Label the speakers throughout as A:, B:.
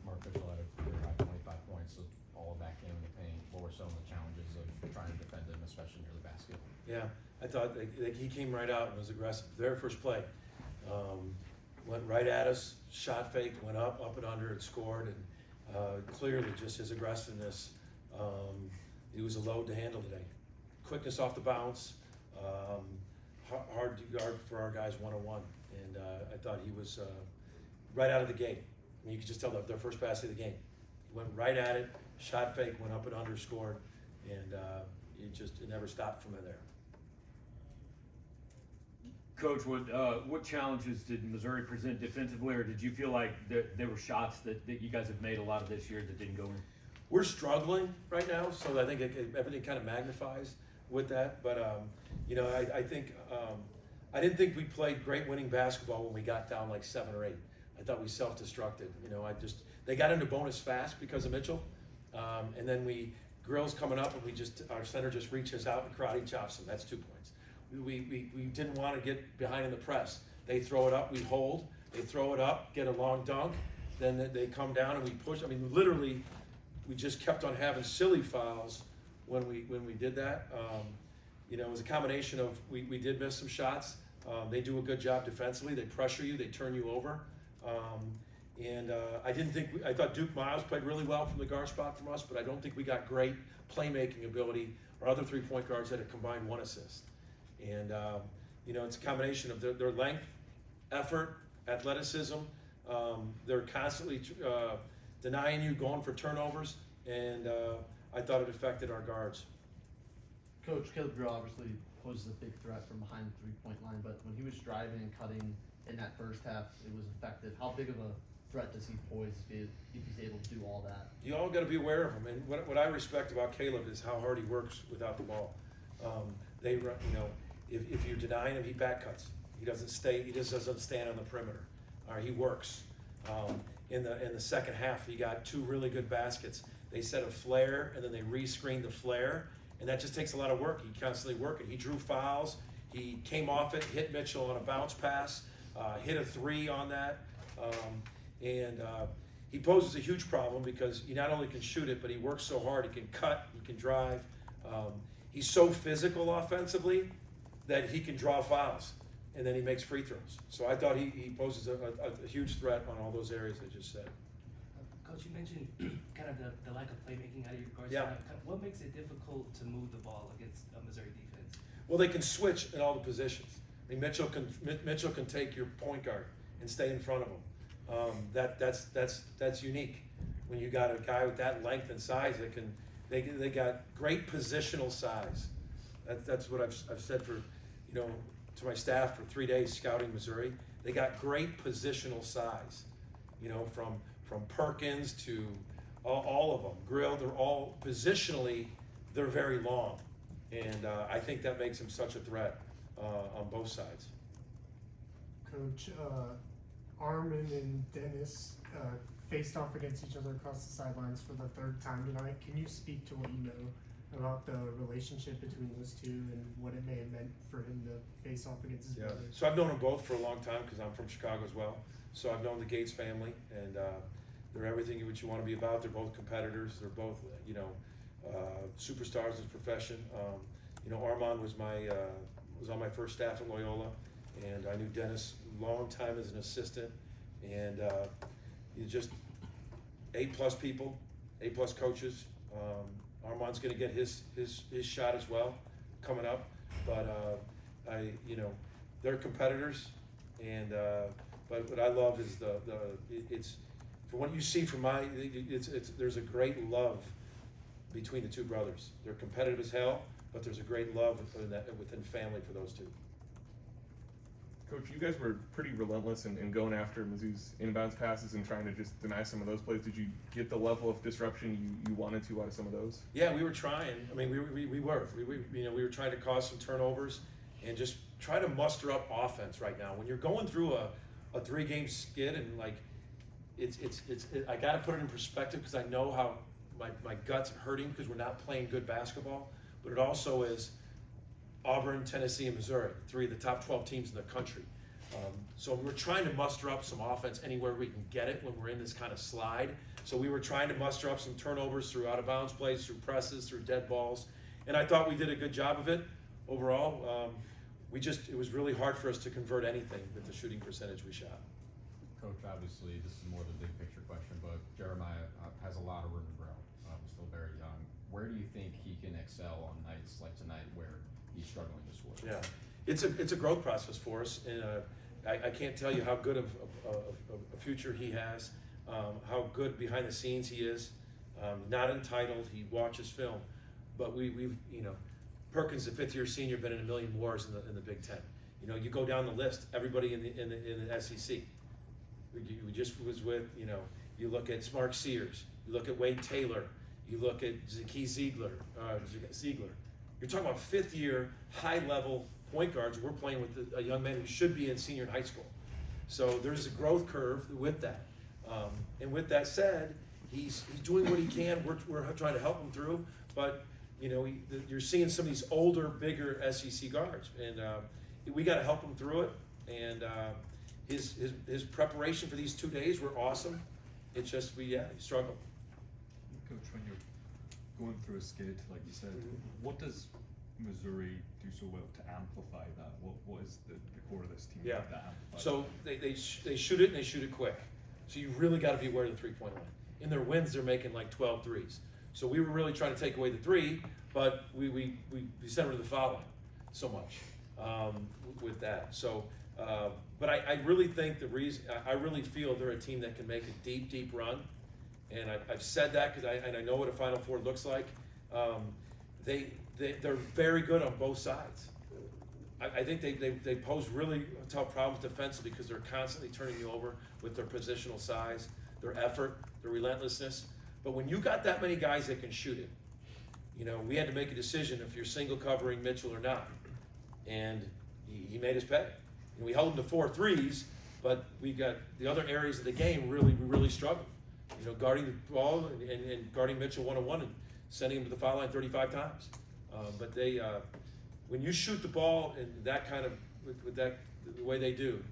A: Mark Mitchell had a career high 25 points, so all of that came in the paint. What were some of the challenges of trying to defend him, especially near the basket?
B: Yeah, I thought he came right out and was aggressive. Very first play, went right at us, shot fake, went up and under, and scored. And clearly, just his aggressiveness, he was a load to handle today. Quickness off the bounce, hard to guard for our guys one-on-one. And I thought he was right out of the gate. I mean, you could just tell their first pass of the game. He went right at it, shot fake, went up and under, scored, and it never stopped from there.
C: Coach, what challenges did Missouri present defensively, or did you feel like there were shots that you guys have made a lot of this year that didn't go in?
B: We're struggling right now, so I think everything kind of magnifies with that. But I think I didn't think we played great winning basketball when we got down like 7 or 8. I thought we self-destructed. They got into bonus fast because of Mitchell, and then Grill's coming up, and our center just reaches out and karate chops him. That's 2 points. We didn't want to get behind in the press. They throw it up, we hold. They throw it up, get a long dunk. Then they come down and we push. I mean, literally, we just kept on having silly fouls when we did that. It was a combination of we did miss some shots. They do a good job defensively. They pressure you. They turn you over. I thought Duke Miles played really well from the guard spot from us, but I don't think we got great playmaking ability. Our other 3-point guards had a combined 1 assist. And, it's a combination of their length, effort, athleticism. They're constantly denying you, going for turnovers, and I thought it affected our guards.
D: Coach, Caleb Grill obviously poses a big threat from behind the 3-point line, but when he was driving and cutting in that first half, it was effective. How big of a threat does he pose if he's able to do all that?
B: You all got to be aware of him. And what I respect about Caleb is how hard he works without the ball. They run, if you're denying him, he back cuts. He doesn't stay. He just doesn't stand on the perimeter. He works. In the second half, he got 2 really good baskets. They set a flare and then they re-screened the flare, and that just takes a lot of work. He constantly working. He drew fouls. He came off it, hit Mitchell on a bounce pass, hit a 3 on that, and he poses a huge problem because he not only can shoot it, but he works so hard. He can cut. He can drive. He's so physical offensively that he can draw fouls, and then he makes free throws. So I thought he poses a huge threat on all those areas I just said.
E: Coach, you mentioned kind of the lack of playmaking out of your guards.
B: Yeah.
E: What makes it difficult to move the ball against a Missouri defense?
B: Well, they can switch in all the positions. I mean, Mitchell can take your point guard and stay in front of him. That's unique when you got a guy with that length and size that can. They got great positional size. That's what I've said to my staff for 3 days scouting Missouri. They got great positional size. From Perkins to all of them. Grill, they're all positionally, they're very long. And I think that makes him such a threat on both sides.
F: Coach, Armin and Dennis faced off against each other across the sidelines for the 3rd time tonight. Can you speak to what you know about the relationship between those two and what it may have meant for him to face off against his brothers?
B: So I've known them both for a long time because I'm from Chicago as well. So I've known the Gates family, and they're everything what you want to be about. They're both competitors. They're both, superstars in his profession. Armand was on my first staff at Loyola, and I knew Dennis a long time as an assistant, and just A+ people, A+ coaches. Armand's going to get his shot as well coming up, but they're competitors, and but what I love is it's from what you see from there's a great love between the 2 brothers. They're competitive as hell, but there's a great love within family for those 2.
G: Coach, you guys were pretty relentless in going after Mizzou's inbounds passes and trying to just deny some of those plays. Did you get the level of disruption you wanted to out of some of those?
B: Yeah, we were trying. I mean, we were trying to cause some turnovers and just try to muster up offense right now. When you're going through a 3-game skid and I got to put it in perspective because I know how my gut's hurting because we're not playing good basketball, but it also is Auburn, Tennessee, and Missouri, 3 of the top 12 teams in the country. So we're trying to muster up some offense anywhere we can get it when we're in this kind of slide. So we were trying to muster up some turnovers through out of bounds plays, through presses, through dead balls. And I thought we did a good job of it overall. It was really hard for us to convert anything with the shooting percentage we shot.
A: Coach, obviously, this is more of a big picture question, but Jeremiah has a lot of room to grow. He's still very young. Where do you think he can excel on nights like tonight where he's struggling to score?
B: Yeah, it's a growth process for us, and I can't tell you how good of a future he has, how good behind the scenes he is. Not entitled, he watches film, but we've Perkins, the fifth-year senior, been in a million wars in the Big Ten. You go down the list, everybody in the SEC. We just was with, you look at Mark Sears, you look at Wade Taylor, you look at Zeke Ziegler. You're talking about fifth-year, high-level point guards. We're playing with a young man who should be in senior and high school. So there's a growth curve with that. And with that said, he's doing what he can. We're trying to help him through, but you're seeing some of these older, bigger SEC guards, and we got to help him through it. And his preparation for these 2 days were awesome. It's just he struggled.
H: Coach, when you're going through a skid, like you said, what does Missouri do so well to amplify that? What is the core of this team
B: Yeah.
H: that amplifies?
B: So they shoot it and they shoot it quick. So you really got to be aware of the three-point line. In their wins, they're making like 12 threes. So we were really trying to take away the three, but we sent them to the foul line so much with that. So, but I really think I really feel they're a team that can make a deep, deep run. And I've said that because I know what a Final Four looks like. They're very good on both sides. I think they pose really tough problems defensively because they're constantly turning you over with their positional size, their effort, their relentlessness. But when you got that many guys that can shoot it, we had to make a decision if you're single covering Mitchell or not. And he made us pay. We held him to 4 threes, but we got the other areas of the game we really struggled. Guarding the ball and guarding Mitchell one-on-one and sending him to the foul line 35 times. But when you shoot the ball in that kind of, with that, the way they do,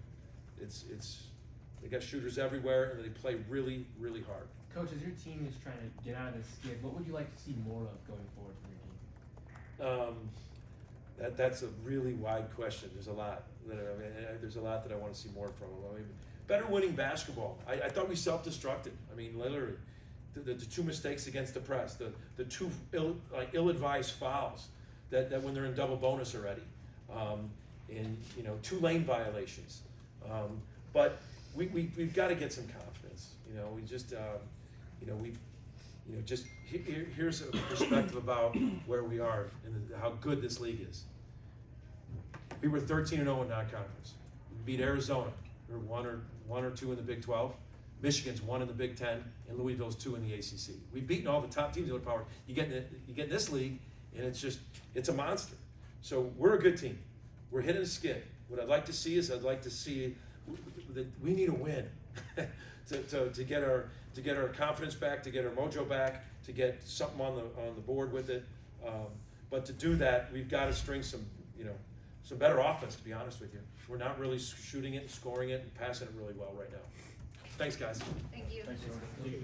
B: they got shooters everywhere and they play really, really hard.
E: Coach, as your team is trying to get out of this skid, what would you like to see more of going forward from your team?
B: That's a really wide question. There's a lot. There's a lot that I want to see more from them. Better winning basketball. I thought we self-destructed. Literally, the 2 mistakes against the press, the 2 ill-advised fouls that when they're in double bonus already, and 2 lane violations. But we've got to get some confidence. We just here's a perspective about where we are and how good this league is. We were 13-0 in non-conference. We beat Arizona. We're one or 2 in the Big 12. Michigan's 1 in the Big 10, and Louisville's 2 in the ACC. We've beaten all the top teams in the power. You get in this league, and it's a monster. So we're a good team. We're hitting a skid. What I'd like to see is that we need a win to get our confidence back, to get our mojo back, to get something on the board with it. But to do that, we've got to string some better offense. To be honest with you, we're not really shooting it, and scoring it, and passing it really well right now. Thanks, guys.
I: Thank you.
D: Thank you.